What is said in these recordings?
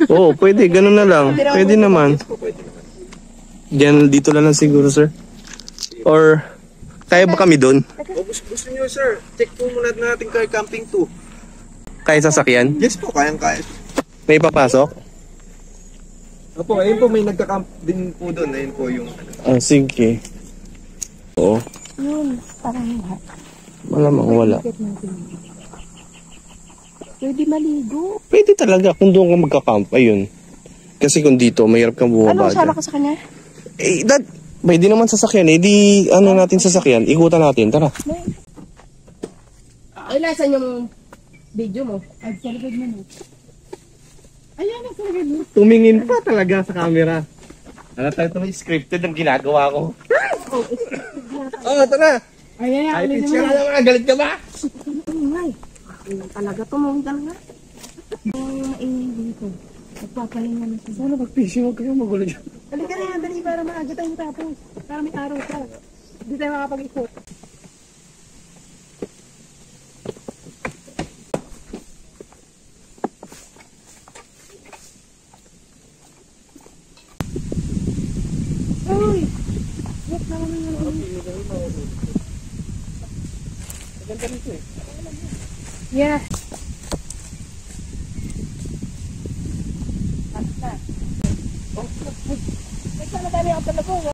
Oo, pwede. Ganun na lang. Pwede naman. Diyan, dito na lang siguro, sir. Or, kaya ba kami doon? Gusto nyo, sir. Check po muna natin car camping 2. Kaya sasakyan? Yes po, kayang-kaya. May papasok? Opo, ayun po, may nagka-camp din po doon. Ayun po yung Ah, sige. Oo. Yun, parang lahat. Malamang wala. Pwede maligo. Pwede talaga kung doon ka magka-camp. Ayun. Kasi kung dito, mahirap kang bumaba. Ano, sama ka sa kanya? Eh, dad, pwede naman sasakyan. Eh, di, ano natin sasakyan? Ikutan natin. Tara. Ay, nasan yung video mo? Ay, sa likod mo mo. Ayan, sa likod mo. Tumingin pa talaga sa camera. Ano tayo ito may scripted ang ginagawa ko? Oh, tara. Ayan, Ay, picture na naman. Galit ka ba? Ay, talaga tumunggal nga. Dito. Nagpapalinga na siya. Sana mag-fishing, huwag kayo magulo dyan. Halika na, dali para maaga tayo tapos. Para may araw ka. Hindi tayo makapag-ikot. Uy! Wait na naman yung Maganda nito eh. yeah. Sana dali ako talaga.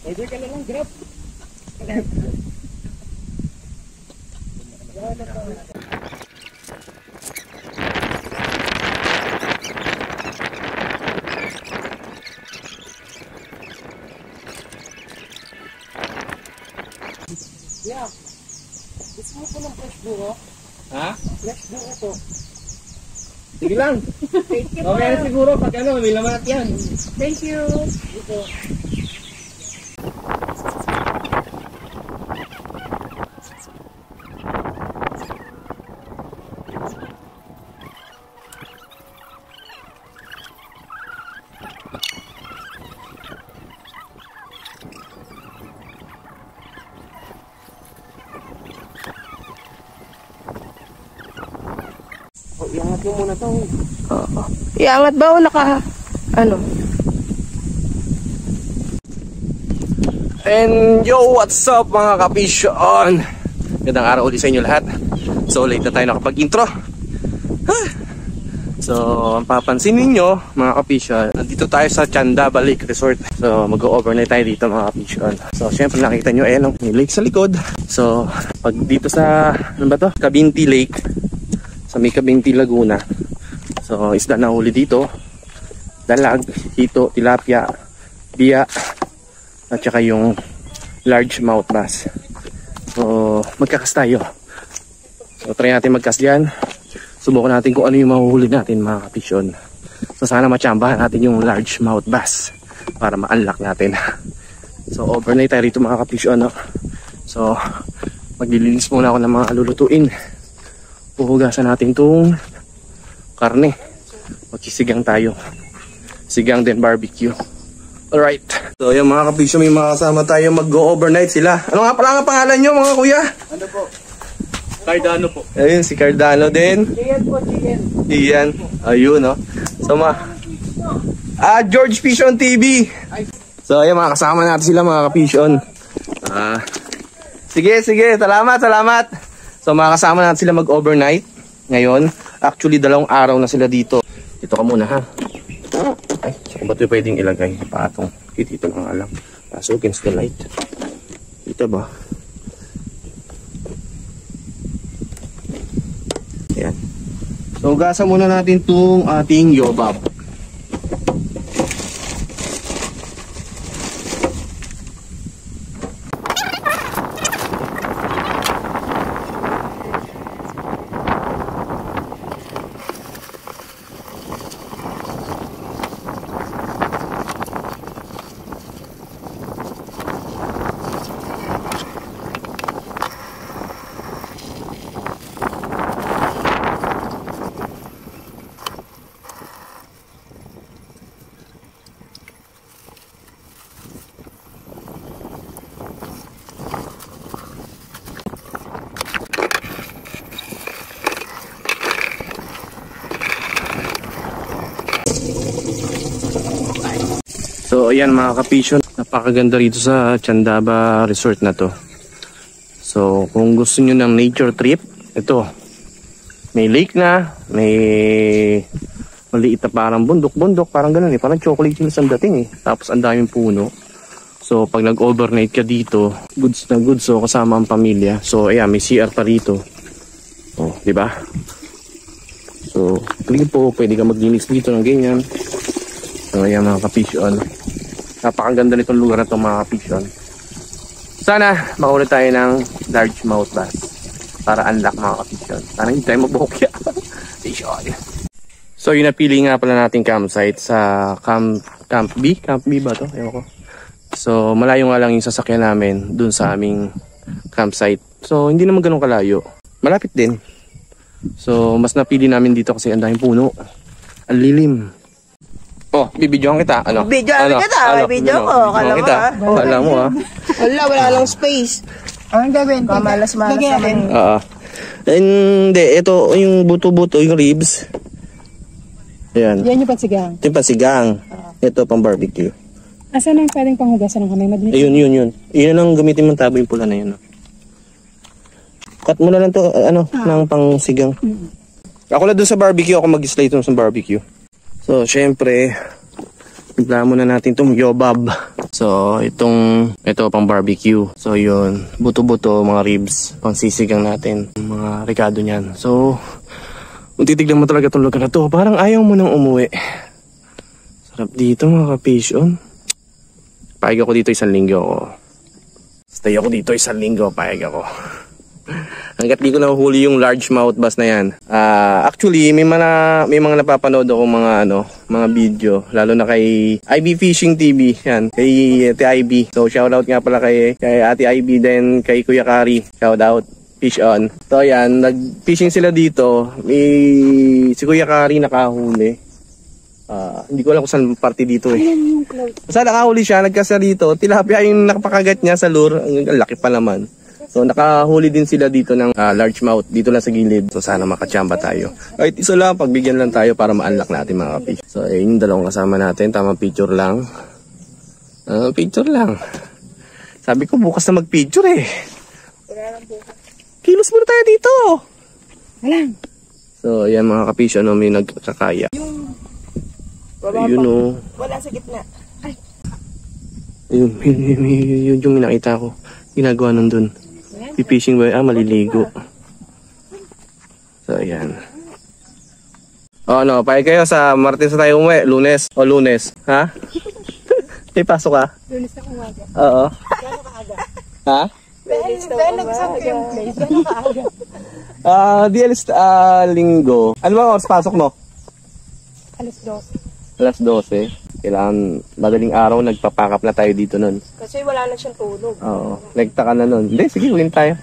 Order ka na lang, Grab. Yeah. Gusto mo po ng fresh buko? Ha? Fresh buko po. Sige lang. Thank you. Okay na siguro pag ano, may laman at yan. Thank you. Dito. Iangat mo muna to. Oo. Iangat ba o naka... Ano? And yo, what's up mga kapisyon? Gandang araw ulit sa inyo lahat. So late na tayo nakapag-intro. So ang papansin ninyo mga kapisyon, nandito tayo sa Chandaba Lake Resort. So mag-overnight tayo dito mga kapisyon. So syempre nakikita nyo ayan may lake sa likod. So pag dito sa ano ba to? Cabinti Lake, sa may Cabinti Laguna. So isda na huli dito, dalag, hito, tilapia, biya, at saka yung largemouth bass. So magkakas tayo. So try natin magkas dyan. Subukan natin kung ano yung mahuhuli natin mga kapisyon. So sana matsambahan natin yung largemouth bass para ma-unlock natin. So overnight tayo rito mga kapisyon, no? So maglilinis muna ako ng mga lulutuin. Puhugasan natin itong karne. Magsisigang tayo. Sigang din barbecue. Alright. So yung mga kapisyon, may mga kasama tayo mag-go overnight sila. Ano nga pala ang pangalan nyo mga kuya? ano po? Cardano po. Ayun, si Cardano din. Iyan po, Ian. Iyan. Ayun, no? So, George Fishon TV. So, ayun, mga kasama natin sila, mga kapisyon. Sige. Salamat. So, mga kasama natin sila mag-overnight ngayon. Actually, 2 araw na sila dito. Dito ka muna, ha? Ay, kung ba't pwedeng ilagay? Patong. Dito lang alam. So, against the light. Dito ba? Ayan. So, gasan muna natin itong ating yobab. So ayan mga kapisyon, napakaganda rito sa Candaba Resort na to. So kung gusto nyo ng nature trip, ito. May lake na, may maliit na parang bundok, parang ganun eh. Parang chocolate hills ang dating eh. Tapos ang daming puno. So pag nag-overnight ka dito, goods na goods. So kasama ang pamilya. So ayan, may CR pa rito. Oh, di ba? So, clean po, pwede ka maglinis dito ng ganyan. So ayan mga kapisyon. Napakaganda nitong lugar na itong mga kapisyon. Sana makulit tayo ng largemouth bass para unlock mga kapisyon. Sana hindi tayo mabuhokya. So yung napili nga pala nating campsite sa Camp B? Camp B ba to? Ewan ko. So malayo nga lang yung sasakyan namin dun sa aming campsite. So hindi naman ganun kalayo. Malapit din. So mas napili namin dito kasi ang daming puno. Ang lilim. Oh, bibidyohan kita. Ano? Bidyohan kita. Video ko. Kala mo ha? Kala mo ha? Wala lang space. Anong gagawin? Kamalas-malas naman. Hindi, ito yung buto-buto, yung ribs. Ayan. Yan yung pansigang. Ito yung pasigang. Ito pang barbecue. Asan ang pwedeng panghugasan ng kamay? Madali. Ayun. Yun ang gamitin mong tabo yung pula na yun. Cut mo na lang to, ng pang sigang. Ako na dun sa barbecue, ako mag-slay dun sa barbecue. So, syempre, bigla muna natin itong yobab. So, ito pang barbecue. So, yun, buto-buto, mga ribs, pang sisigang natin, mga rekado niyan. So, kung titignan mo talaga itong lugar na to, parang ayaw mo nang umuwi. Sarap dito mga kapisyon. Payag ako dito 1 linggo. Stay ako dito 1 linggo, payag ako. Hanggat di ko nahuhuli yung largemouth bass na yan. Actually, may mga napapanood ako mga video, lalo na kay IB Fishing TV, yan, kay Ate IB. So shoutout nga pala kay Ate IB, then kay Kuya Kari. Shoutout, fish on. So yan, nag-fishing sila dito. Si Kuya Kari nakahuli. Hindi ko alam kung saan party dito eh. Basta nakahuli siya, nagkasa dito. Tilapia yung nakapakagat niya sa lure. Ang laki pa naman. So nakahuli din sila dito ng largemouth dito lang sa gilid. So sana makachamba tayo. Kahit isa lang, pagbigyan lang tayo para ma-unlock natin mga kapish. So yung dalawang kasama natin, tamang picture lang. Picture lang. Sabi ko bukas na mag-picture eh. Kilos muna tayo dito. Walang. So yan mga kapish, may nagkakaya. Ayun Wala sa gitna. Yun yung nakita ko. Ginagawa nandun. Fishing ba? Maliligo. So, ayan. Payag kayo sa Martes na tayo umuwi. Lunes. Ha? May pasok ka? Lunes na umaga. Oo. Gano'n kaaga? Ha? Dahil nag-usap ko yung place. Gano'n kaaga? DLS linggo. Ano ba oras pasok mo? Alas 12. Alas 12. Kailangan madaling araw nagpapakap na tayo dito nun. Kasi wala na siyang tulog. Oo. Legta ka na nun. Hindi, sige, uwin tayo.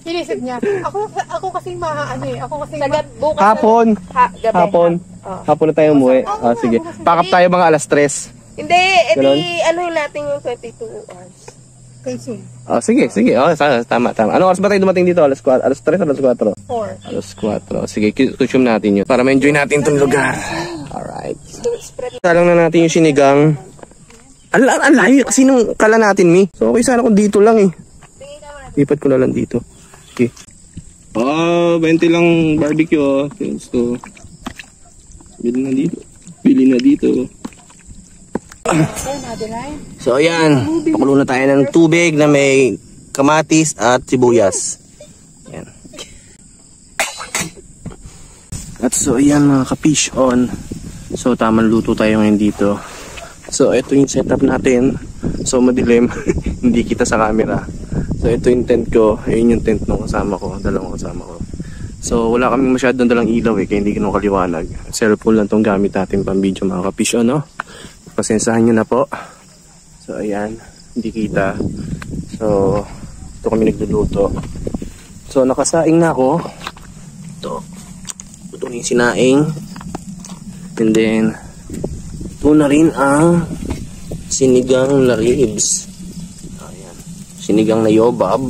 Inisip niya. Ako kasing Ako kasing Bukas Hapon. Gabi. Hapon. Hapon na tayo umuwi. Sige. Pakap tayo mga alas 3. Hindi, Ganon? anuhin natin yung 22 hours. consume. Sige. Tama. Anong oras ba tayo dumating dito? Alas 3, alas 4? 4. Alas 4. Sige, consume natin yun. Para ma-enjoy natin itong lugar. Alright. Salang na natin yung sinigang. Ang layo kasi nung kala natin, Mi. So, okay sana kung dito lang eh. Lipat ko na lang dito. Okay. 20 lang barbecue. So, Bili na dito. So, ayan. Pakulo na tayo ng tubig na may kamatis at sibuyas. Ayan. At so, ayan mga ka-fish on. So, tamang luto tayo ngayon dito. So, ito yung setup natin. So, madilim. Hindi kita sa camera. So, ito yung tent ko. Ayun yung tent ng kasama ko. Dalawang kasama ko. So, wala kaming masyadong dalang ilaw eh. Kaya hindi ganun kaliwanag. Cellphone lang tong gamit natin pang video mga ka-fish on, no? Pasensahan nyo na po. So, ayan. Hindi kita. So, ito kami nagluluto. So, nakasaing na ako. Ito. Ito yung sinaing. And then, ito na rin ang sinigang na ribs. Ayan. Sinigang na yobab.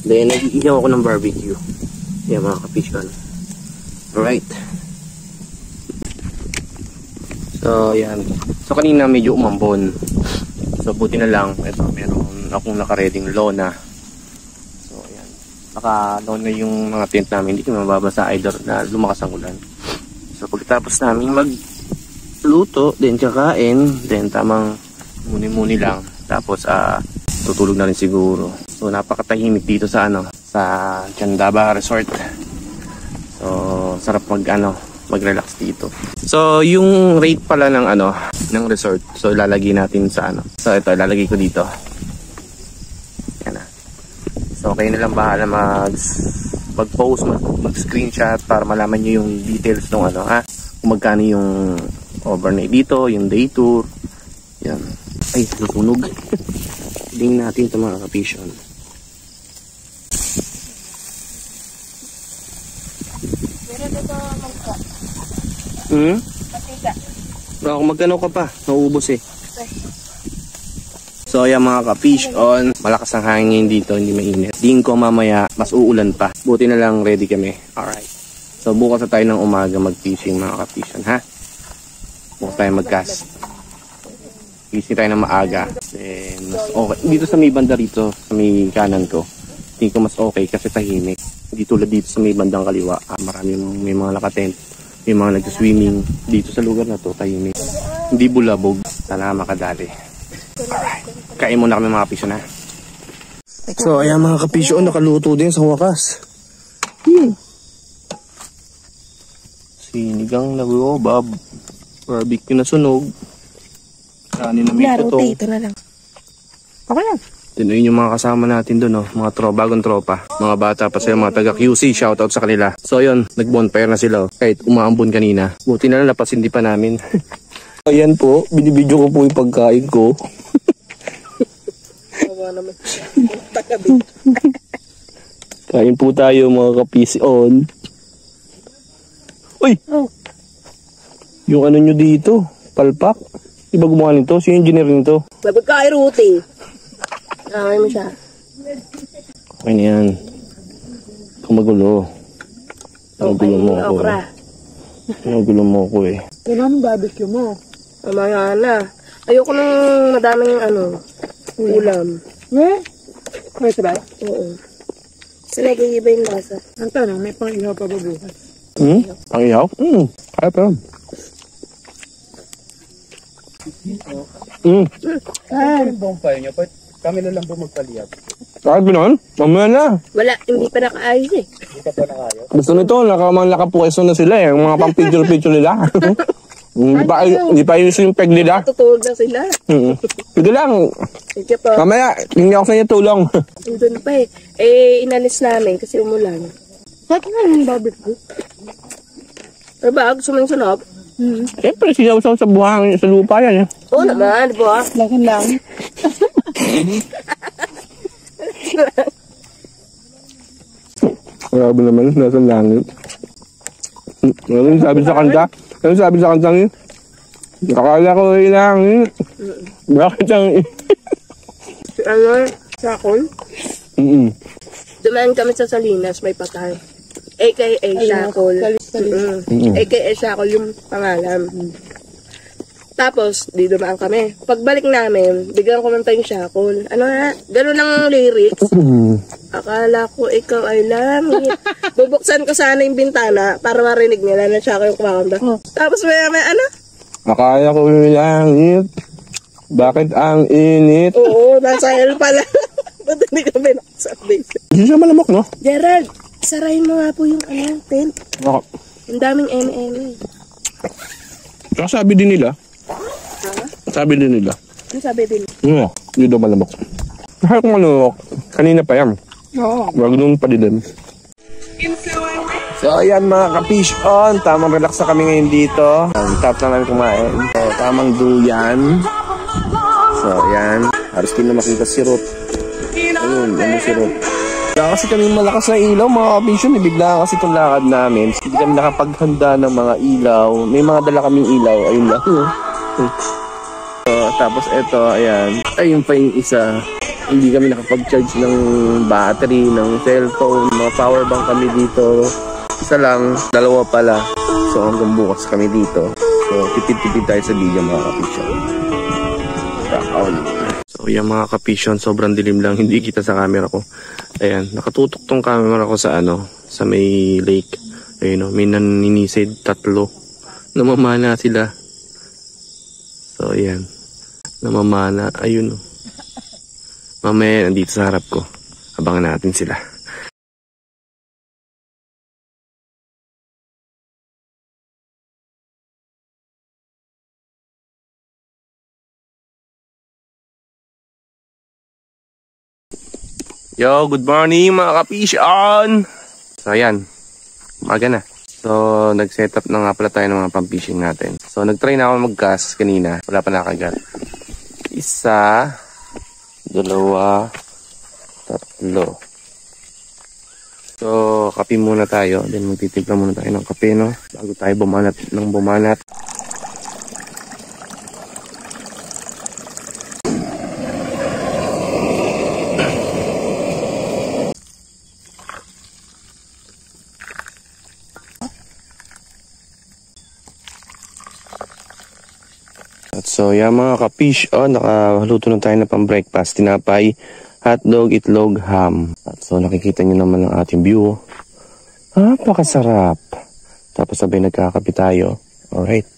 Then, nag-iiyaw ako ng barbecue. Ayan mga ka-fish on. Alright. So, yan. So, kanina medyo umambon. So, buti na lang. Ito, meron akong nakareding lona. So, yan. Naka-lona yung mga tent namin. Hindi kami mababasa either na lumakas ang ulan. So, pagkatapos namin magluto, then kakain, then tamang muni-muni lang. Tapos, tutulog na rin siguro. So, napakatahimik dito sa sa Candaba Resort. So, sarap mag-relax dito. So, yung rate pala ng ng resort. So, ilalagay natin sa So, ito, ilalagay ko dito. Yan na. So, kayo na lang bahala mag-post, mag-screenshot para malaman nyo yung details ng kung magkano yung overnight dito, yung day tour. Yan. Ay, nasunog. Tingnan natin ito mga kapisyon. Meron na ba magka? Matika. Kung magkano ka pa, nauubos eh. So ayan mga ka-fish on, malakas ang hangin dito, hindi mainit. Tingin ko mamaya, mas uulan pa. Buti na lang ready kami. Alright. So bukas na tayo ng umaga mag-fishing mga ka-fish on, ha? Bukas tayo mag-cast. Fishing tayo ng maaga. Then mas okay. Dito sa may banda rito, sa may kanan ko, tingin ko mas okay kasi tahimik. Hindi tulad dito sa may bandang kaliwa. May mga nakatent, may mga nag-swimming. Dito sa lugar na to, tahimik. Hindi bulabog. Sana makadali. Alright. Kain muna kami mga kapisyo na. So ayan mga kapisyo, nakaluto din sa wakas. Sinigang na gobab. Barbecue na sunog. Kanin na may puto. Ito na lang. Okay lang. Tinuin yung mga kasama natin doon, mga bagong tropa. Mga bata pa sila, mga taga QC, shoutout sa kanila. So yun, nag-bonfire na sila. Kahit umaambon kanina. Buti na lang napasindi pa namin. Ayan po, binibidyo ko po yung pagkain ko. Kain po tayo mga ka-PC-on. Uy! Yung nyo dito, palpak. Diba gumawa nito? Si engineer nito? Babag ka ay ruti. Nakakay mo siya. Okay na yan. Kung magulo. Magulo mo ako eh. Magulo mo ako eh. Kailan ang barbecue mo? Mamaya na. Ayoko nang madaming ulam. Pwede ba? Oo. Kasi nag-iiba yung lasa. Ang tanong, may pang-ihaw pa ba bukas? Ang ihaw? Kaya pa. Yung bonfire nyo, kami na lang po magpaliyap. Kahit ba nun? Mamaya na. Wala, hindi pa nakaayos eh. Hindi ka pa nakayo. Gusto nito, nakapueso na sila eh. Yung mga pang-picture-picture nila. Hindi pa ayos yung peg nila. Tutulog na sila. Sige lang. Sige po. Mamaya, hindi ako sa inyo tulong. Doon pa eh. Eh, inalis namin kasi umulan. Bakit nga yung barbecue? Ano ba? Gusto mo yung sunod? Siyempre, sisaw-saw sa buhangin, sa lupa yan eh. Oo naman, di ba? Lakan lang. Grabe naman, nasa langit. Ano sabi sa kanta? Ano sabi sa kantang yun? Akala ko yung langit. Bakit ang... Sakol? Dumaan kami sa Salinas, may patay. AKA Shakol. AKA Shakol yung pangalan. Tapos, di dumaan kami. Pagbalik namin, biglang kumanta yung Shakol. Ano na? Ganun ang lyrics. Akala ko ikaw ay langit. Bubuksan ko sana yung bintana para marinig nila na Shakol yung kumakanta. Tapos may Akala ko yung langit. Bakit ang init? Oo, nasa hell pala. Ba't hindi kami nakasabi? Hindi siya malamok, no? Gerald, sarayin mo nga po yung tent. Ako. Ang daming M&M. Saka sabi din nila. Sabi din nila. Ano sabi din? Hindi daw malamok. Kaya kung ano, kanina pa yan. Oo. Wag nung pa din. So ayan mga ka-fish on, tamang relax na kami ngayon dito. Top na namin kumain. So tamang duyan. So ayan, halos din na makita si Ruth. Ayun, si Ruth. Kaya kasi kami malakas na ilaw mga ka-fish on, bigla kasi itong lakad namin. Hindi kami nakapaghanda ng mga ilaw. May mga dala kaming ilaw, ayun lang. So tapos eto, ayan. Ayun pa yung isa. Hindi kami nakapag-charge ng battery, ng cellphone, mga power bank kami dito. Isa lang, dalawa pala. So hanggang bukas kami dito. So, tipid-tipid tayo sa video mga kapisyon. So, yan mga kapisyon, sobrang dilim lang. Hindi kita sa camera ko. Ayan, nakatutok tong camera ko sa sa may lake. Ayun o, may naninisid, 3. Namamana sila. So, ayan. Namamana, ayun o. Mamaya, nandito sa harap ko. Abangan natin sila. Yo, good morning mga kapisyon! So, ayan. Umaga na. So, nag-set up na nga pala tayo ng mga pang-fishing natin. So, nag-try na ako mag-cast kanina. Wala pa nakagat. 1, 2, 3. So, kape muna tayo. Then, magtitimpla muna tayo ng kape, no? Bago tayo bumanat ng bumanat. At so, yan mga kapish, nakaluto na tayo na pang breakfast. Tinapay, hotdog, itlog, ham. At so, nakikita nyo naman ang ating view. Napakasarap. Tapos sabay nagkakape tayo. Alright.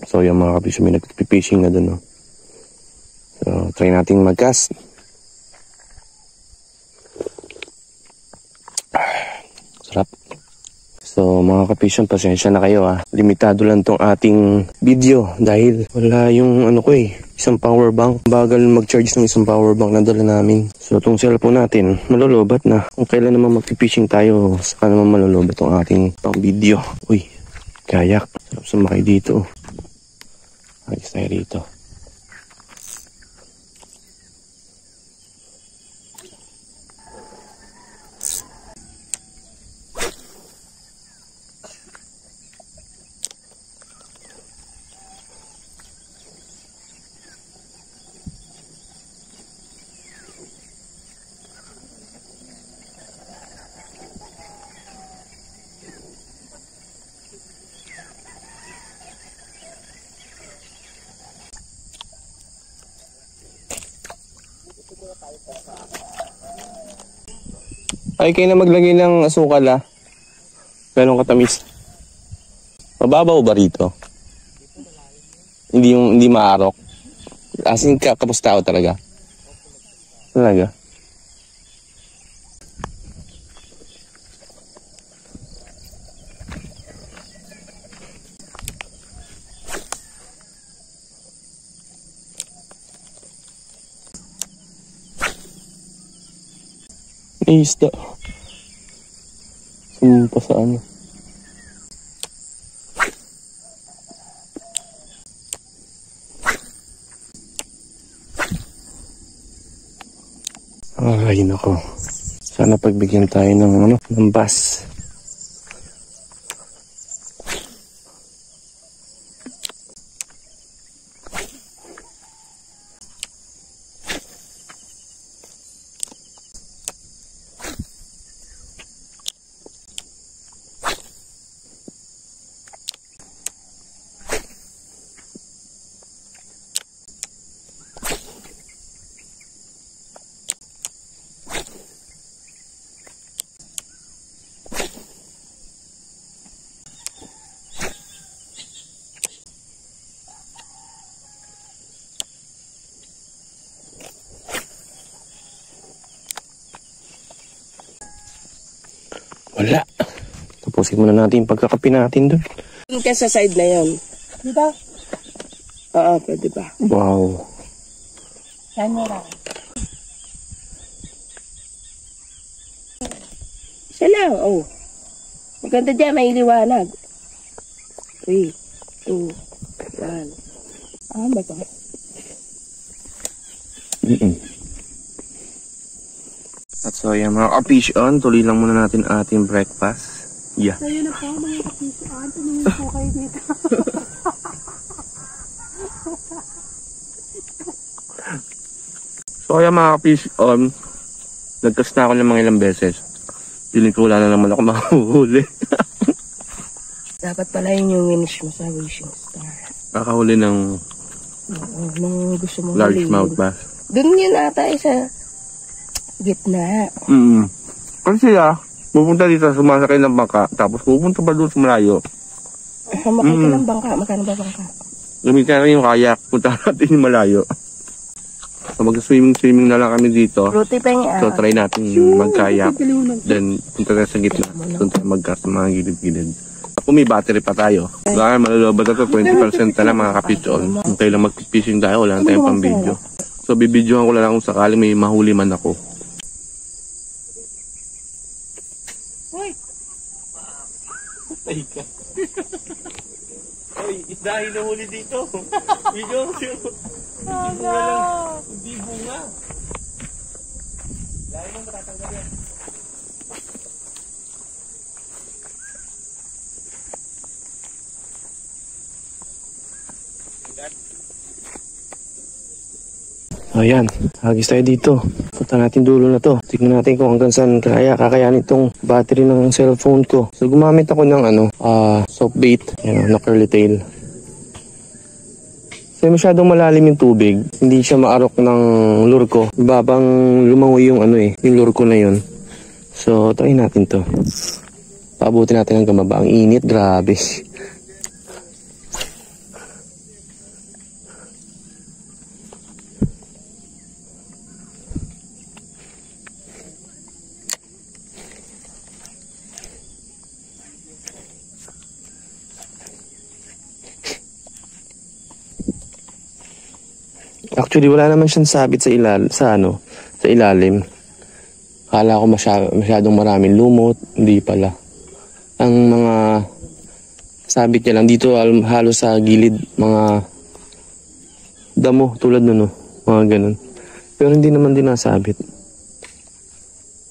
So, yan mga kapish, may nagpipishing na dun. So, try nating mag-cast. Sarap. So mga kapisyon, pasensya na kayo Limitado lang tong ating video dahil wala yung isang power bank. Bagal mag-charge ng isang power bank na dala namin. So itong cellphone natin, malulubat na. Kung kailan naman mag-fishing tayo, saka naman malulubat tong ating pang video. Uy, kayak. Sarap sumakay dito. Ayos tayo dito. Ay, kayo na maglagay ng asukal Ganong katamis. Mababaw ba rito? Hindi maarok. As in, kapos tao talaga. Talaga. May isda. Sumpa sa Ay, nako. Sana pagbigyan tayo ng bass. Wala. Tapusin muna natin yung pagkakapi natin doon. Doon ka sa side na yun. Dito? Oo, pwede ba? Wow. Camera. Siya lang, Maganda dyan, may liwanag. 3, 2, 1. Ba ito? At so yan mga kapisyon, tuloy lang muna natin ating breakfast. Yeah. So yun na po mga kapisyon. Tumingin po kayo dito. So yan mga kapisyon, nagcast na ako ng mga ilang beses. Piling ko wala na naman ako mahuhuli. Dapat pala yun yung winish mo sa wishing star. Kakahuli ng Oo, nung gusto mo largemouth bass. Doon yun ata sa gitna. Kasi pupunta dito, sumasakay ng bangka, tapos pupunta pa doon sa malayo. Sumakay ka ng bangka. Magkano ba bangka? Gamitin natin yung kayak, punta natin yung malayo. So mag-swimming na lang kami dito. Fruity peng So try natin mag-kayak. Then punta tayo sa gitna. Doon tayo mag-cast mga gilid-gilid. Kung may battery pa tayo. Baka malulobot na to, 20% na lang mga kapitol. Hintay lang mag-fishing tayo, wala na tayong pang-video. So bibidyohan ko lang kung sakaling may mahuli man ako. Ay ka. Oy, isda hinuhuli dito. Video ko siya. Hindi bunga. Lahat mo matatanggal yan. Ayan, hagis tayo dito. Punta natin dulo na to. Tignan natin kung hanggang saan kakayanin itong battery ng cellphone ko. So gumamit ako ng soft bait, na curly tail. Kasi masyadong malalim yung tubig. Hindi siya maarok ng lure ko. Babang lumangoy yung yung lure ko na yun. So try natin to. Paabutin natin hanggang baba. Ang init, grabe. Actually, wala naman siyang sabit sa ilalim. Akala ko masyadong maraming lumot, hindi pala. Ang mga sabit niya lang dito halos sa gilid, mga damo tulad nun, mga ganun. Pero hindi naman din nasabit.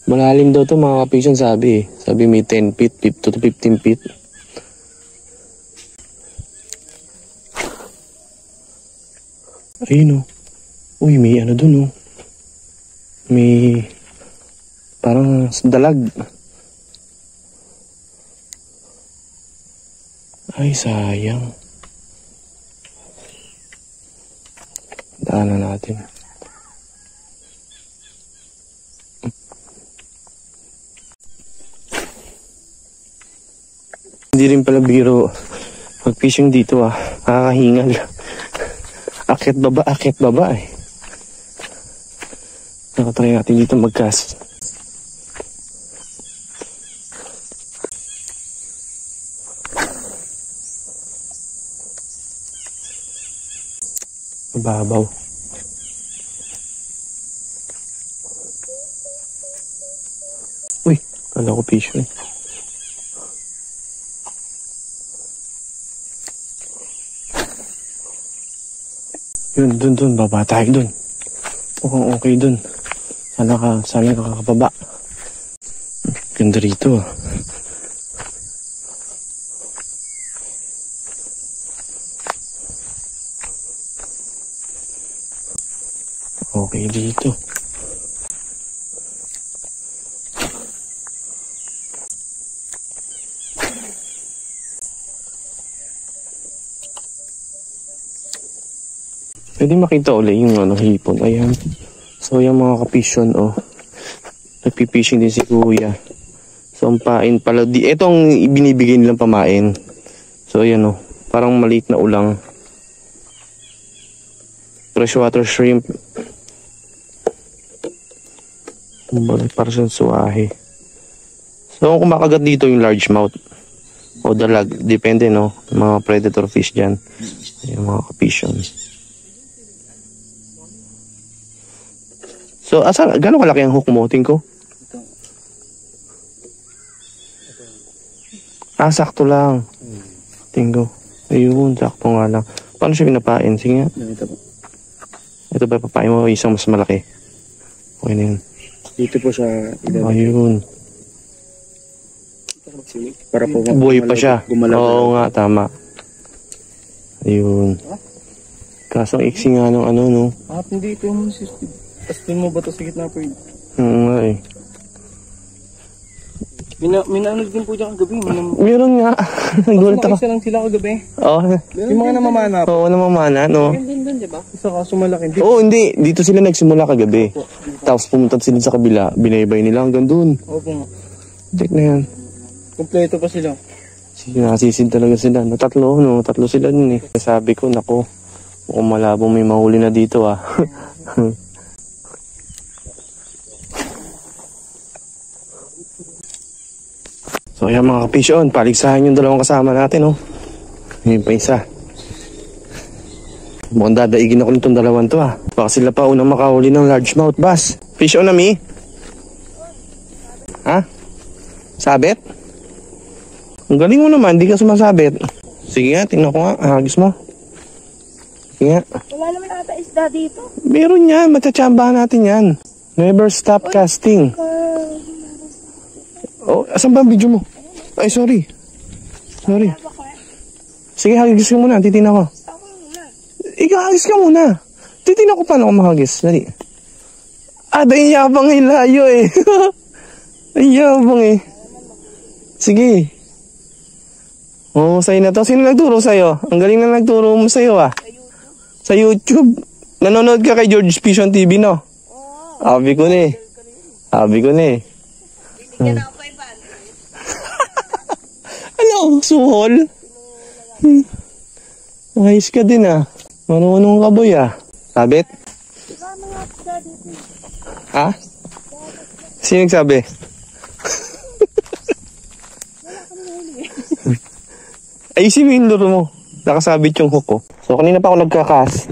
Malalim daw to mga kapisyon sabi. Sabi may 10 feet, 15 to 15 feet. Ayun Uy, may dun May parang dalag. Ay, sayang. Daanan natin. Hindi rin pala biro mag-fishing dito Nakakahingal. Akit baba Nakatry natin dito mag-cast. Mababaw. Uy, kala ko fish Yun, dun, baba tayo dun. Mukhang okay dun. Sana kakababa. Ganda rito Okay dito. Pwede makita ulit yung hipon. Ayan. So yung mga kapisyon nagpipishing din si kuya. So ang pain pala ito ang binibigay nilang pamain. So ayan parang maliit na ulang. Freshwater shrimp. Para sa suwahe. So kung kumakagat dito yung largemouth o dalag, depende mga predator fish dyan. Yung mga kapisyon. So, gano'ng kalaki ang hook mo, tingko? Sakto lang. Tingko. Ayun, sakto nga lang. Paano siya pinapain? Sige nga. Ito ba papain mo? Isang mas malaki. Okay na yun. Dito po sa ilalim. Ayun. Para po buhay pa siya. Oo nga, tama. Ayun. Kaso ang iksi nga ng hindi ito yung system. Tapos mo ba ito sa gitna po yun? Oo nga Minanog din po dyan kagabi. Meron nga. Nagulat ako. Isa lang sila kagabi. Oo. Yung mga namamana po. Oo, namamana, no? Din doon, di ba? Isa kaso malaki. Oo, hindi. Dito sila nagsimula kagabi. Tapos pumunta sila sa kabila. Binaybay nila hanggang doon. Opo nga. Check na yan. Kompleto pa sila. Nasisid talaga sila. No, tatlo sila dun eh. Sabi ko, nako, mukhang malabong may mahuli na dito ah. So ayan mga kapisyon, paligsahan yung dalawang kasama natin oh. Yun pa isa. Mukhang dadaigin ako nitong dalawang to ah. Baka sila pa unang makahuli ng largemouth bass. Fish on na mi? Ha? Sabit? Ang galing mo naman, di ka sumasabit. Sige nga, tingnan ko nga, hagis mo. Sige nga. Wala naman ata isda dito. Meron yan, matsatsambahan natin yan. Never stop casting. Oh, asan ba ang video mo? Ay, sorry. Sorry. Sige, hagis ka muna, titina ko. Ikaw, hagis ka muna. Titina ko paano ako mahagis. Dali. Dahil yabang hilayo eh. Ay, yabang eh. Sige. Oo, sa'yo na to. Sino nagturo sa'yo? Ang galing na nagturo mo sa'yo ah. Sa YouTube. Nanonood ka kay George Vision TV, no? Sabi ko na eh. Sabi ko na eh. Bigyan ako 500. Ano? Suhol? Ayos ka din ah. Marunong ka boy ah. Sabit? Ha? Sino nagsabi? Ayusin mo yung luro mo. Nakasabit yung hook ko. So kanina pa ako nagkakas.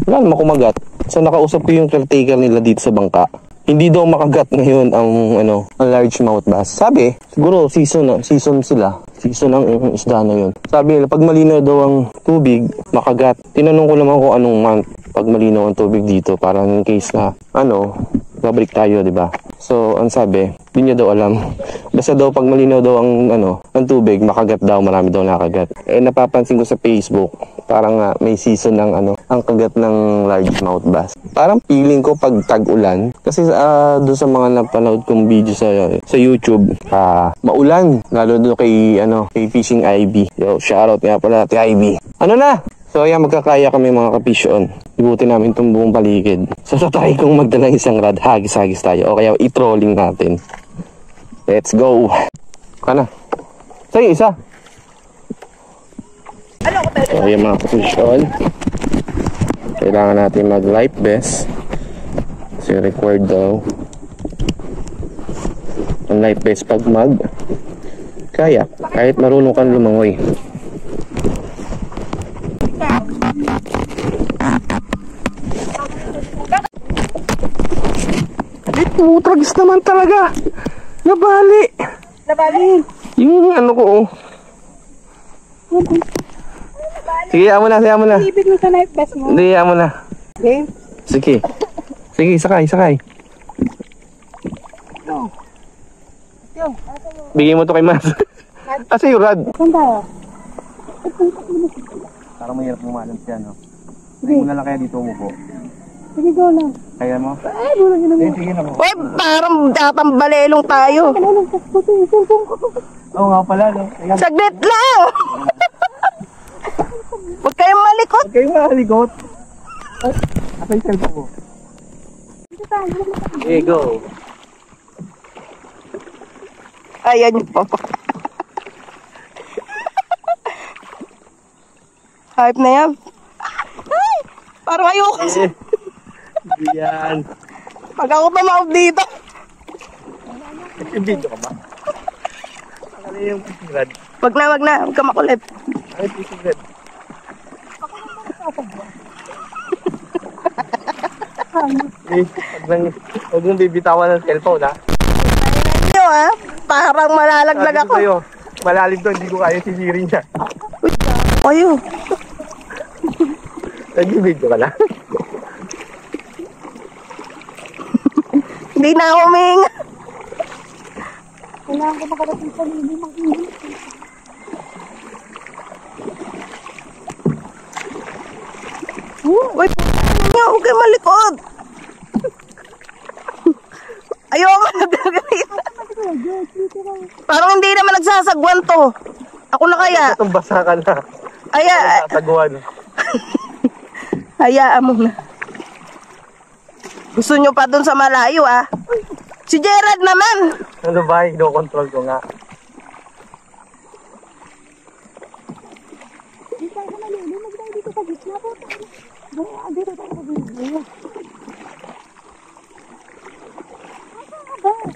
Wala naman kumagat. So nakausap ko yung caretaker nila dito sa bangka. Hindi daw makagat ngayon ang largemouth bass. Sabi, siguro season sila. Season ang isda na yun. Sabi nila, pag malinaw daw ang tubig, makagat. Tinanong ko naman kung anong month pag malinaw ang tubig dito. Para in case na, babalik tayo, di ba? So, ang sabi, di niya daw alam. Basta daw pag malinaw daw ang tubig, makagat daw, marami daw nakagat. Eh, napapansin ko sa Facebook, parang may season ng ang kagat ng largemouth bass. Parang feeling ko pag tag-ulan, kasi doon sa mga napanood kong video sa YouTube, maulan. Lalo doon kay Fishing Ivy. Yo, shoutout nga pala, Ivy. Ano na? So ayan, magkakaya kami mga kapisyon. Ibutin namin itong buong paligid. So try kong magdala isang rod. Hagis-hagis tayo. O kaya i-trolling natin. Let's go. Kana. Sige, isa. So ayan mga kapisyon. Kailangan natin mag-life vest. Kasi required daw. Ang life vest pag kaya. Kahit marunong kang lumangoy. Tragis naman talaga. Nabali. Yung ko Sige, amo na. Ibig mo sa life vest mo. Hindi, amo na. Okay. Sige, sakay. Bigyan mo to kay Mas. Asa yung rad? Saan tayo? Parang mahirap bumalance yan, no? Sige. Muna lang kaya dito umupo. Sige, go lang. Kaya mo? Ay, bulan yun naman. Sige na po. Uy, parang tatambalelong tayo. Oo nga pala, no? Ayan. Saglit lang! Huwag kayong malikot. Huwag kayong malikot. Asa yung cellphone mo? Okay, go. Ayan yung papa. Hype na yan. Ay! Parang ayoko. Yan. Pag ako tumawag dito. Nag-video ka ba? Ano yung fishing rod? Wag na. Huwag ka makulit. Ano yung fishing rod? Huwag mong bibitawan ng cellphone, ha? Nyo, ha? Parang malalaglag ako. Sa'yo, malalim to, hindi ko kaya sisirin niya. Ayo. Nag-video ka na? Hindi na ako huminga. Kailangan ko makarating sa libi mag-ihip. Uy, huwag kayo malikod. Ayoko na gagawin. Parang hindi naman nagsasagwan to. Ako na kaya. Itong basa ka na. Tataguan. Hayaan mo na. Gusto nyo pa dun sa malayo ah. Si Gerard naman. Ano ba? Ino-control ko nga.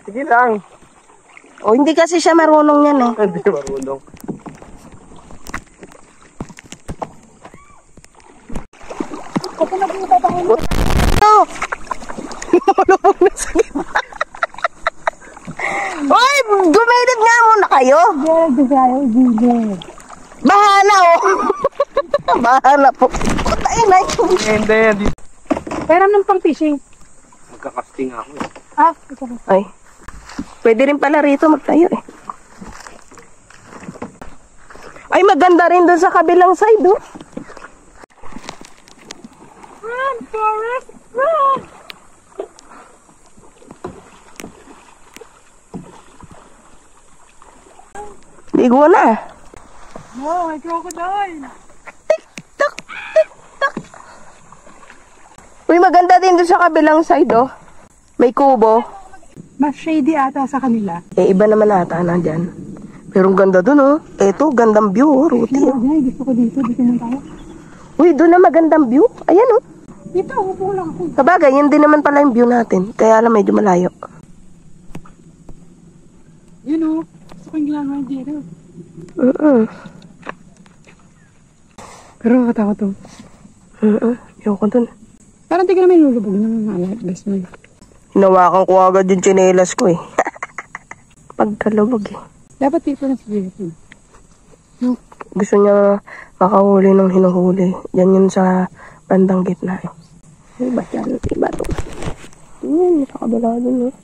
Sige lang. O hindi kasi siya marunong yan eh. Hindi marunong. No! Lumulubog na sa gitna. Uy! Gumilid nga muna kayo. Bahana oh. Bahana po. Patayin na yun. Hindi. Pero ng pang fishing. Magkakasting ako. Ay. Pwede rin pala rito magtayo eh. Ay maganda rin doon sa kabilang side oh. Run, Forrest, run! Ligo na. No, may crocodile. Tik-tak, tik-tak. Uy, maganda din doon sa kabilang side oh. May kubo. Mas shady ata sa kanila. Eh, iba naman ata na dyan. Pero ang ganda doon oh. Eto, gandang view oh, Ruti. Ay, gusto ko dito. Dito na tayo. Uy, doon na magandang view. Ayan oh. Dito, upo lang ako. Sabagay, yun din naman pala yung view natin. Kaya lang medyo malayo. Yun o. Gusto ko yung ginagawa dito. Pero nakatakot to. Ayoko dun. Parang di ka naman lulubog ng alas mo. Hinawakan ko agad yung tsinelas ko eh. Pagkalubog eh. Dapat dito na siguro. No. Gusto niya makahuli ng hinuhuli. Yan yun sa bandang gitna eh. Iba yan. Iba to. Yan, sa kabila dun eh.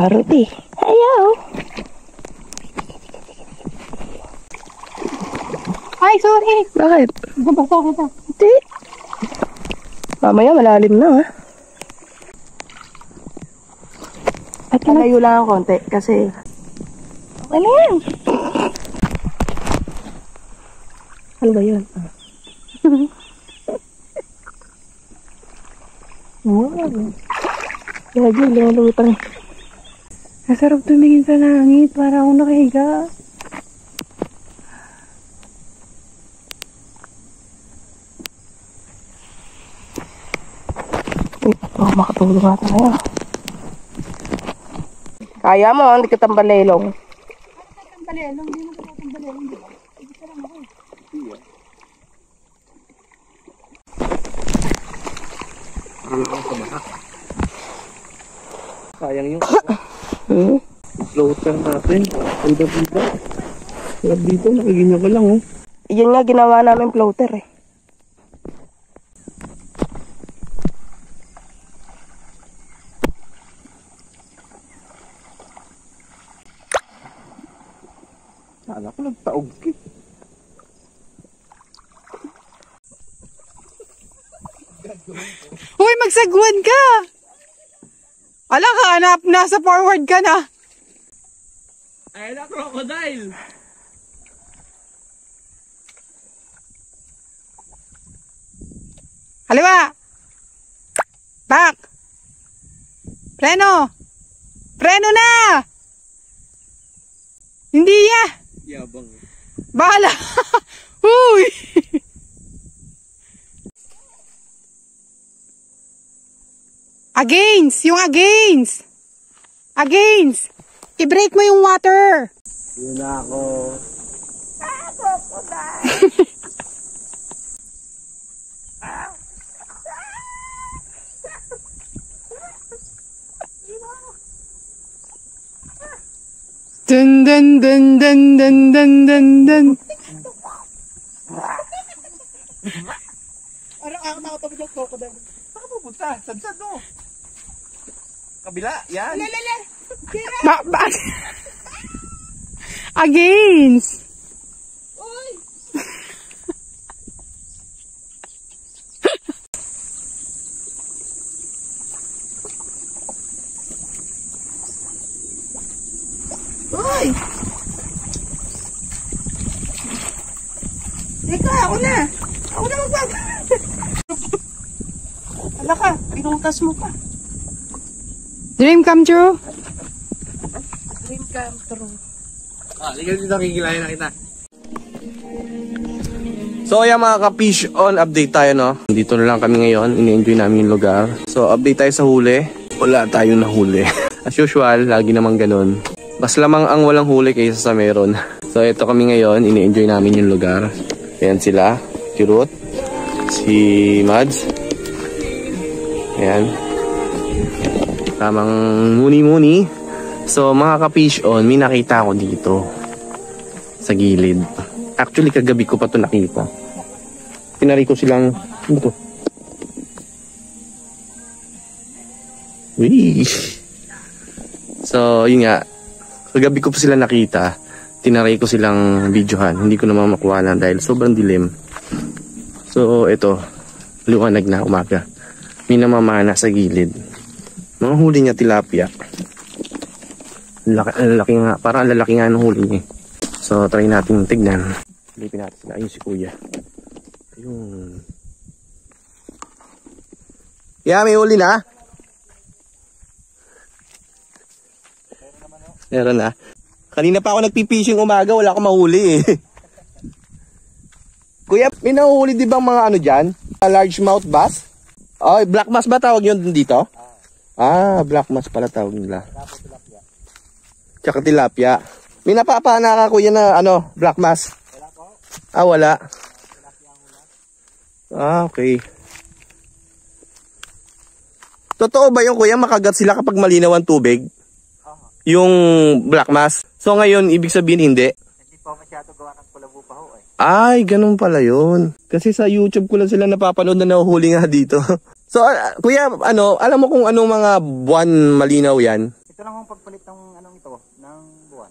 Ruti. Ayaw. Ay, sorry. Bakit? Nabasa kita. Hindi. Mamaya malalim na ha. At malayo lang ang konti kasi okay na yan. Ano ba yun? Lagi, lumaluwi pa rin. Masarap tumingin sa langit para ako nakahiga. Makatulong nga tayo. Kaya mo, hindi ka tambalelong. Tambalelong, hindi mo ka tambalelong, di ba? Hindi ka lang ako. Sayang yung floater natin. Bida-bida. Sarap dito, nakaginyo ko lang oh. Yan nga ginawa namin floater eh. Kala ko nagtaog ka. Uy, magsagwan ka! Ala ka, nasa forward ka na. Ay na, crocodile! Haliwa! Back! Preno! Preno na! Hindi ya! Yabang. Bahala! Uy! Against! Yung against! Against! I-break mo yung water! Yun na ako. Dun dun dun dun dun dun dun dun. Parang ako nakatapos yung crocodile. Saan ka pupunta? Sad-sad no? Kabila, yan. Against! Wala ka, pinutas mo pa. Dream come true. Dream come true. Liga dito, kikilahin na kita. So ayan mga ka-fish on, update tayo no. Dito na lang kami ngayon, ini-enjoy namin yung lugar. So update tayo sa huli. Wala tayong nahuli. As usual, lagi naman ganun. Mas lamang ang walang huli kaysa sa meron. So ito kami ngayon, ini-enjoy namin yung lugar. Ayan sila, Kirut, si Mads. Ayan. Tamang muni-muni. So mga ka-fish on, may nakita ako dito. Sa gilid. Actually, kagabi ko pa ito nakita. Tinari ko silang, ano to? Wee! So, yun nga. Kagabi ko pa sila nakita. Tinari ko silang videohan. Hindi ko naman makuha na dahil sobrang dilim. So, ito. Liwanag na umaga. May namamana sa gilid. Mga huli niya tilapia. Lalaki nga. Parang lalaki nga ng huli niya. So, try natin tignan. Silipin natin sila. Ayun si kuya. Ayun. Yeah, may huli na. Meron na. Kanina pa ako nagpipishing umaga. Wala akong mahuli eh. Kuya, may nahuhuli di bang mga ano dyan? Largemouth bass? Oh, black bass ba tawag yun dito? Ah, black bass pala tawag nila. Tsaka tilapia. May napapana ka kuya na ano, black bass? Wala po. Ah, wala. Ah, okay. Totoo ba yung kuya makagat sila kapag malinaw ang tubig? Yung black bass? So ngayon, ibig sabihin hindi? Hindi po masyado gawa ng kulabo pa ho eh. Ay, ganun pala yun. Kasi sa YouTube ko lang sila napapanood na nahuhuli nga dito. So, kuya, ano, alam mo kung anong mga buwan malinaw yan? Ito lang ang pagpalit ng anong ito, ng buwan.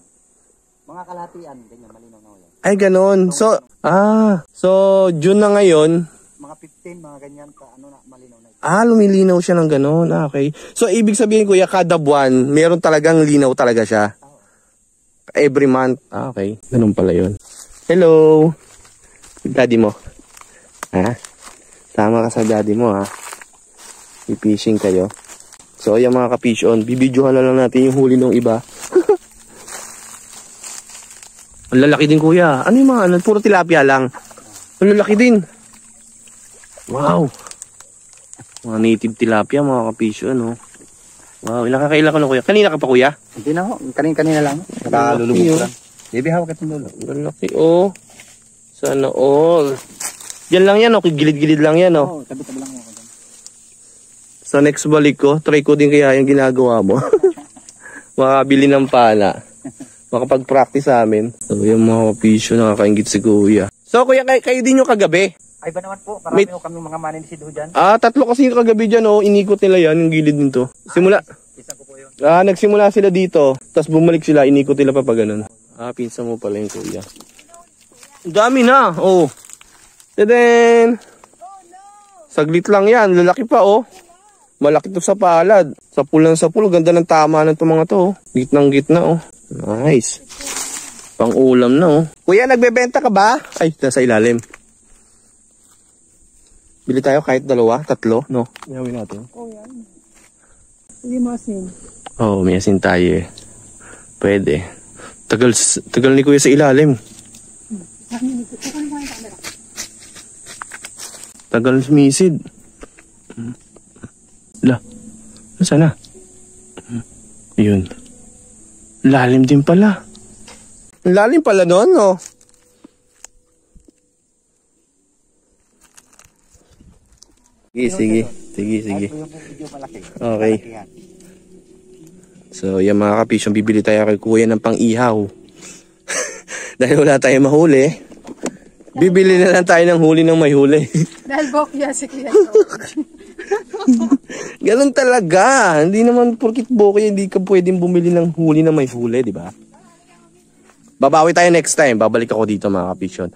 Mga kalahatian, ganyan, malinaw na yan. Ay, ganun. So, June na ngayon. Mga 15, mga ganyan, ano na, malinaw na ito. Ah, lumilinaw siya ng ganun. Ah, okay. So, ibig sabihin kuya, kada buwan, meron talagang linaw talaga siya. Every month. Ah, okay. Ganun pala yun. Hello. Daddy mo. Ha? Sama ka sa daddy mo, ha? I-fishing kayo. So, ayan mga ka-fish on. Bibidyohan na lang natin yung huli ng iba. Ang lalaki din, kuya. Ano yung mga, ano? Puro tilapia lang. Ang lalaki din. Wow. Mga native tilapia, mga ka-fish on, oh. Wow, ilang kakaila ko na, kuya. Kanina ka pa, kuya? Hindi na ho, kanina lang. Nakalulubog ko lang. Baby, hawak itong dulo. Ang laki, oh. Sana all. Yan lang yan, oh. Gilid-gilid lang yan, oh. Oo, tabi-tabi lang ako dyan. Sa next balik ko, try ko din kaya yung ginagawa mo. Makabili ng pala. Makapag-practice sa amin. So, yung mga kapisyo, nakakaingit si kuya. So, kuya, kayo din yung kagabi? Ay ba naman po, marami ho kami mga maninisid ho dyan. Ah, tatlo kasi yung kagabi dyan, oh. Inikot nila yan, yung gilid nito. Simula. Isa ko po yun. Ah, nagsimula sila dito. Tapos bumalik sila, inikot nila pa pa ganun. Ah, pinsa mo pala yung kuya. Dami na, oh. Then, saglit lang yan, lalaki pa, oh. Malaki to sa palad. Sa pulang sa pulo, ganda ng tama ng itong mga to, oh. Gitnang gitna, oh. Nice. Pang ulam na, oh. Kuya, nagbebenta ka ba? Ay, nasa ilalim. Bili tayo kahit dalawa, tatlo, no? Gawin natin. Oh, yan. Hindi mo asin. Oo, may asin tayo eh. Pwede. Tagal ni kuya sa ilalim. Tagal sumisid. La, nasaan na? Ayun. Lalim din pala. Lalim pala noon, no? Sige. Yung video malaki. Okay. So, yung mga kapisyong bibili tayo kay kuya ng pang-ihaw. Dahil wala tayong mahuli, bibili na lang tayo ng huli ng may huli. Dahil bokya si Kuya. Ganun talaga. Hindi naman porkit bokeh, hindi ka pwedeng bumili ng huli na may huli, di ba? Babawi tayo next time. Babalik ako dito mga kapisyon.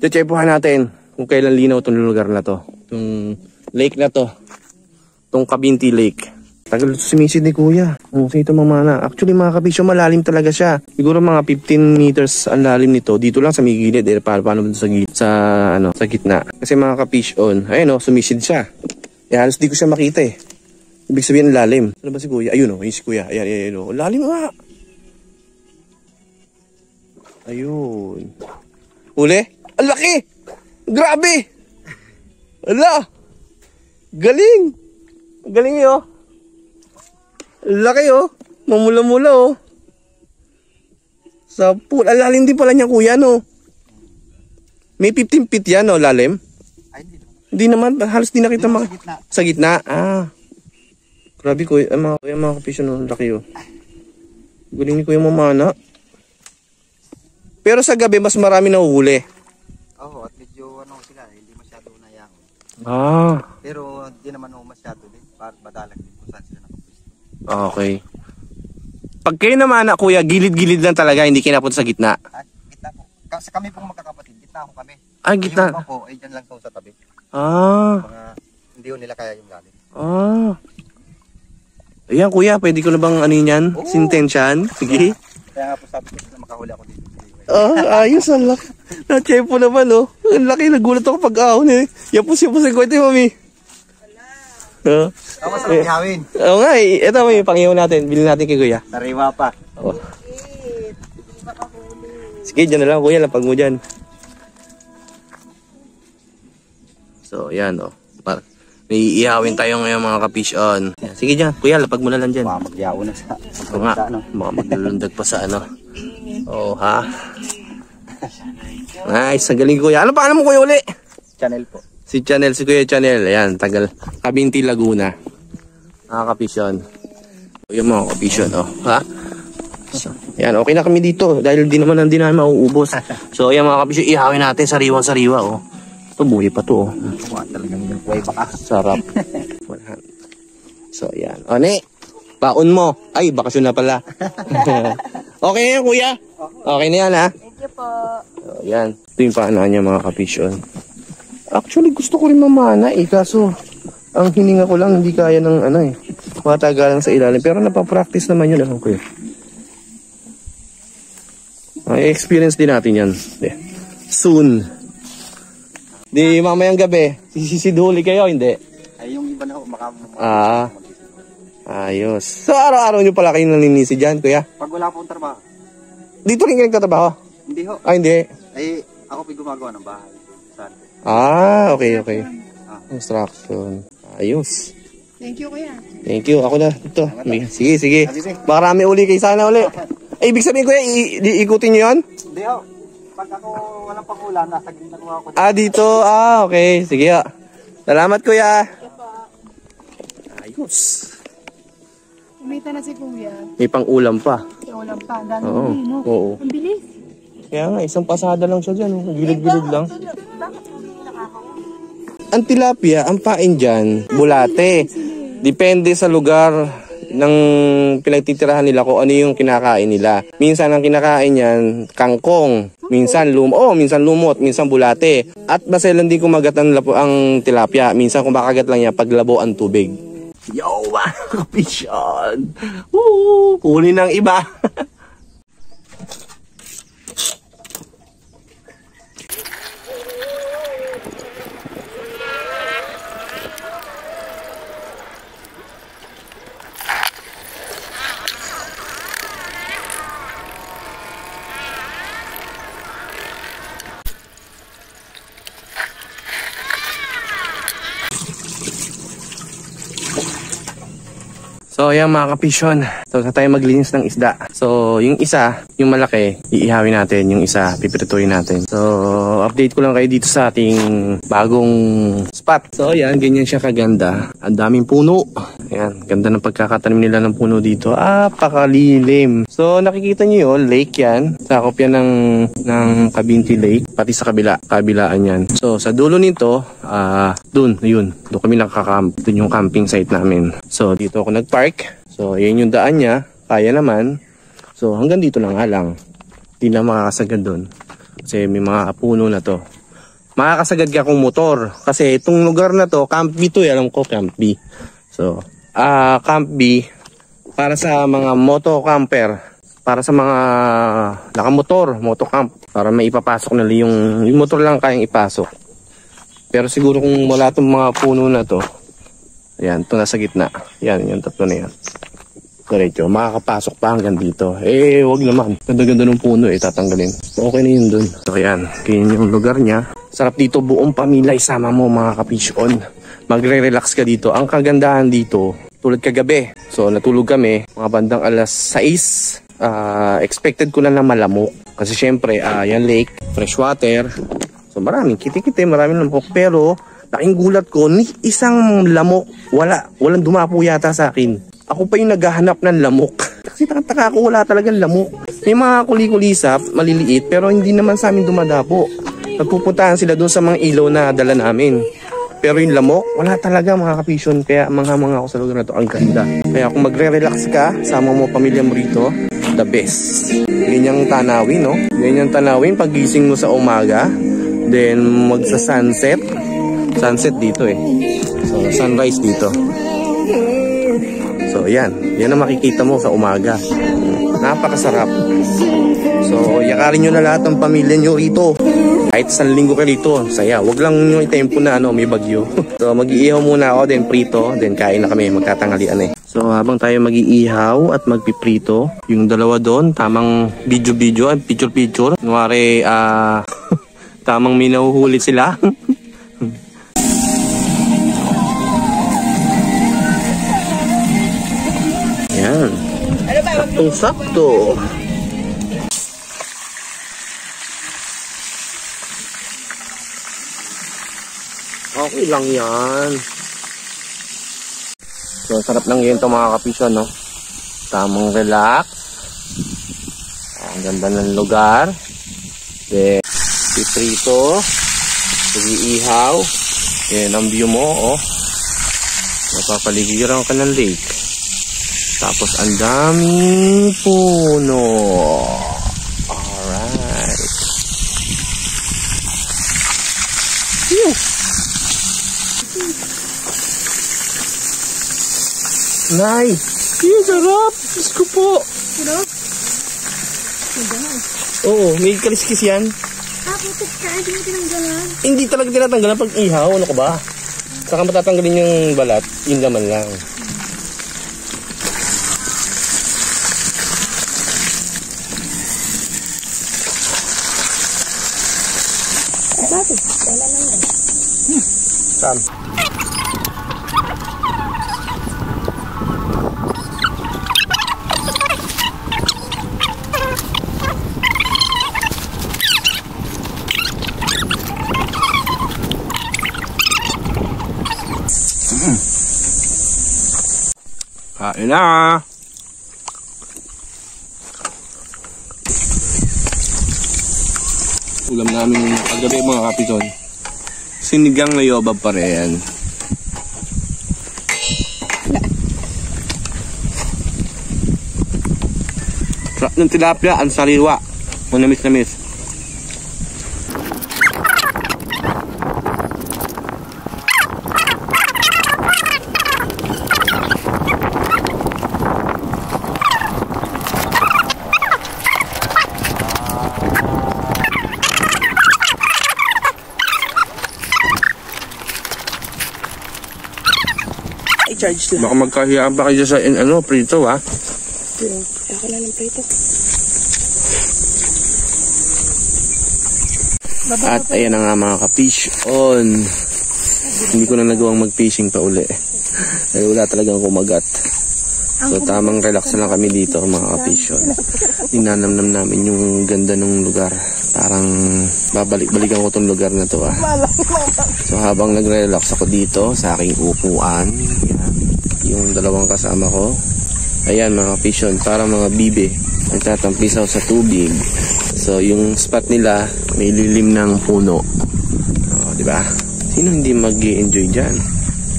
Chechepuhan natin kung kailan linaw itong lugar na to. Itong lake na to. Itong Cabinti Lake. Tagal sumisid ni kuya. Sa ito mamana. Actually mga kapisyo, malalim talaga siya. Siguro mga 15 meters ang lalim nito. Dito lang sa may gilid. Paano sa gitna? Kasi mga kapisyon, ayun o, sumisid siya. halos di ko siya makita eh. Ibig sabihin lalim. Ano ba si kuya? Ayun o, si kuya. Ayan o. Lalim nga. Ayun. Huli? Ang laki! Grabe! Ala! Galing! Galing yun. Laki oh. Mamula-mula oh. Sa pool. Ang lalim din pala niya kuya no. May 15 feet yan oh, lalim. Ay, hindi naman. Hindi naman. Halos di nakita Sa gitna. Sa gitna? Ah. Grabe kuya. Mga kapisyo no. Laki oh. Galing ni kuya mamana. Pero sa gabi mas marami nahuhuli. Oo, at medyo sila, hindi masyado nayang. Ah. Pero hindi naman masyado din. Madalang din kung saan sila nakapwesto. Okay. Pag kayo naman na kuya, gilid-gilid lang talaga, hindi kinapot sa gitna. At gitna po. Kasi kami pong magkakapatid, gitna ko kami. Ah, gitna. Yung iba po, ay dyan lang po sa tabi. Ah. Mga, hindi ko nila kaya yung lalim. Ah. Ayan kuya, pwede ko na bang ano yan? Oo. Sintensyan? Sige. Kaya nga po sabi ko na makahuli ako dito. Ah, ayos, ang laki. Na-chepo naman oh. Ang laki, nagulat ako pag-ahon eh. Yapos sa kwento yung mami. Wala. Tama sa ihawin. Oo nga eh. Ito may pangihaw natin. Bilhin natin kay kuya. Sariwa pa. Oh. Sige, dyan na lang kuya. Lapag mo dyan. So, yan oh. May iihawin tayo ngayon mga kapish on. Yan. Sige dyan. Kuya, lapag mo na lang dyan. Baka magyaw na sa Oo nga. Baka maglulundag pa sa ano. Oh, ha? Nice. Ang galing kuya. Ano paano mo kuya uli? Channel po. Si Channel, si Kuya Channel. Ayan, tagal. Kabinti, Laguna. Kapisyon. Yung mga kapisyon, oh. Ha? So, ayan, okay na kami dito. Dahil di naman namin mauubos. So, ayan mga kapisyon, ihawin natin sariwa-sariwa, oh. Ito, buhay pa to, oh. Wow, talagang yung buhay baka. Sarap. So, ayan. O, ne. Baon mo. Ay, bakasyon na pala. Okay na yan, kuya. Okay na yan, ha? Thank you po. So, ayan. Ito yung paanaan niya, mga kapisyon. Actually, gusto ko rin mamana eh. Kaso, ang hininga ko lang, hindi kaya ng ano eh. Matagalan sa ilalim. Pero napapractice naman yun. Okay. Experience din natin yan. Soon. Di mamayang gabi, sisisidhuli kayo, hindi? Ay, yung iba na ho, Ayos. So, araw-araw nyo pala kayo naninisi dyan, kuya? Pag wala pong trabaho. Dito rin kayo nagtatrabaho? Hindi ho. Ah, hindi. Ay, ako po gumagawa ng bahay. Saan? Okay. Construction. Ayos. Thank you, kuya. Thank you. Ako na. Ito. Sige. Marami uli kayo sana uli. Ay, ibig sabihin kuya, ikutin nyo yun? Hindi ho. Pag ako walang pangulan, nasa gitna ko ako. Dito. Okay. Sige ha. Salamat kuya. Ayos. Umita na si kuya. May pang-ulam pa. Ulam pa. Dami Oo. no? Oo. Ang bilis. Kaya nga, isang pasada lang siya dyan. Gilid-gilid lang. Ang tilapia, ang pain dyan, bulate. Depende sa lugar ng pinagtitirahan nila kung ano yung kinakain nila. Minsan ang kinakain yan, kangkong. Minsan lumot, minsan bulate. At baselan din kumagat ang tilapia. Minsan kung makagat lang niya, paglabo ang tubig. Yo, mga kapisyon! Huli ng iba! So, ayan mga kapisyon. So, tayo maglinis ng isda. So, yung isa, yung malaki, iihawin natin. Yung isa, pipirituin natin. So, update ko lang kayo dito sa ating bagong spot. So, ayan, ganyan siya kaganda. Ang daming puno. Ayan, ganda ng pagkakatanim nila ng puno dito. Pakalilim. So, nakikita nyo yun, lake yan. Sakop yan ng Cabinti Lake. Pati sa kabilaan yan. So, sa dulo nito, dun kami nakakamp. Dun yung camping site namin. So, dito ako nagpark. So, yun yung daan niya. Kaya naman. So, hanggang dito na nga lang. Hindi na makakasagad doon. Kasi may mga puno na to. Makakasagad ka kung motor. Kasi itong lugar na to, Camp B to. Alam ko, Camp B. So, Camp B, para sa mga moto-camper. Para sa mga nakamotor, motocamp. Para maipapasok nila yung motor lang kayang ipasok. Pero siguro kung wala itong mga puno na to, Ayan, ito nasa gitna. Yan, yung tatlo na yan. Diretso, makakapasok pa hanggang dito. Eh, wag naman. Ganda-ganda ng puno eh, tatanggalin. Okay na yun dun. So yan, ganyan yung lugar niya. Sarap dito, buong pamilya isama mo mga ka-fish on. Magre-relax ka dito. Ang kagandahan dito, tulad kagabi. So natulog kami, mga bandang alas 6. Expected ko na lang malamok. Kasi syempre, yan lake, fresh water. So maraming kiti-kiti, maraming lamok. Pero, laking gulat ko, ni isang lamok, walang dumapo yata sa akin. Ako pa yung naghahanap ng lamok. Kasi taka ako, wala talagang lamok. May mga kuli-kulisap, maliliit, pero hindi naman sa amin dumadapo. Nagpupuntahan sila doon sa mga ilaw na dala namin. Pero yung lamok, wala talaga mga kapisyon. Kaya mga ako sa lugar na to, ang ganda. Kaya kung magre-relax ka, sama mo pamilya mo rito, the best. Ganyang tanawin, no? Ganyang tanawin, pagising mo sa umaga, then magsa-sunset. Sunset dito eh. So, sunrise dito. So, yan ang makikita mo sa umaga. Napakasarap. So, yakarin nyo na lahat ng pamilya nyo rito. Kahit 1 linggo ka rito, saya. Wag lang nyo itempo na may bagyo. So, mag-iihaw muna ako, then prito, then kain na kami, magkatanghalian eh. So, habang tayo mag-iihaw at magpiprito, yung dalawa doon, tamang video-video at picture-picture. Kunwari, tamang may nahuhuli sila. Yan. Saktong-sakto. Okay lang yan. So, sarap lang yun ito mga kapisyon, no? Tamang relax. Ang ganda ng lugar. Then, piprito. Pag-iihaw. Yan ang view mo, oh. Napapaligiran ka ng lake. Tapos, ang daming puno. Alright. Phew. Nice! Yung sarap! Diyos ko po! Sarap? Oo, may kaliskis yan. Putik ka, hindi mo tinanggalan. Hindi talaga tinatanggalan pag ihaw. Ano ka ba? Saka matatanggalin yung balat. Yung laman lang. Bakit? Wala lang yan. Saan? Kain na! Ulam namin kagabi mga kapison. Sinigang na yobab pa rin. Sarap ng tilapia, ang sariwa. Manamis na miss. I-charge lang. Baka magkahiyaan pa kayo sa prito ha. Ako na ng prito. At ayan na nga mga ka-fish on. Hindi ko na nagawang mag-fishing pa uli. Dahil wala talagang kumagat. So tamang relax na lang kami dito mga ka-fish on. Ninanamnam namin yung ganda ng lugar. Parang babalik-balikan ko tong lugar na to ah. So habang nagre-relax ako dito sa aking upuan, yan, yung dalawang kasama ko, ayan mga ka-fish on, parang mga bibe nagtatampisaw sa tubig. So yung spot nila may lilim ng puno. Di ba? Sino hindi mag-enjoy diyan?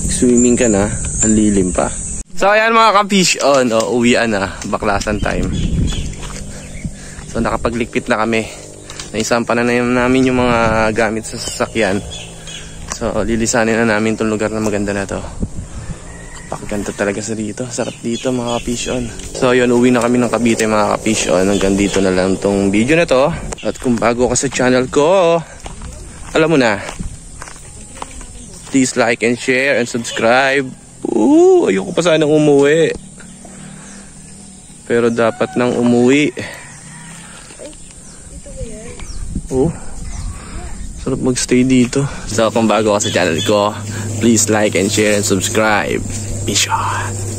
Swimming ka na, ang lilim pa. So ayan mga ka-fish on, uwian na, baklasan time. So nakapaglikpit na kami. Naisampan na namin yung mga gamit sa sasakyan. So lilisanin na namin tong lugar na maganda na to. Pakaganda talaga sa dito. Sarap dito mga ka-fish on. So yun, uwi na kami ng Cavite mga ka-fish on. Hanggang dito na lang tong video na to. At kung bago ka sa channel ko, alam mo na, please like and share and subscribe. Ayoko pa sanang umuwi. Pero dapat nang umuwi. Sarap magstay dito. So kung bago ka sa channel ko, please like and share and subscribe. Peace out.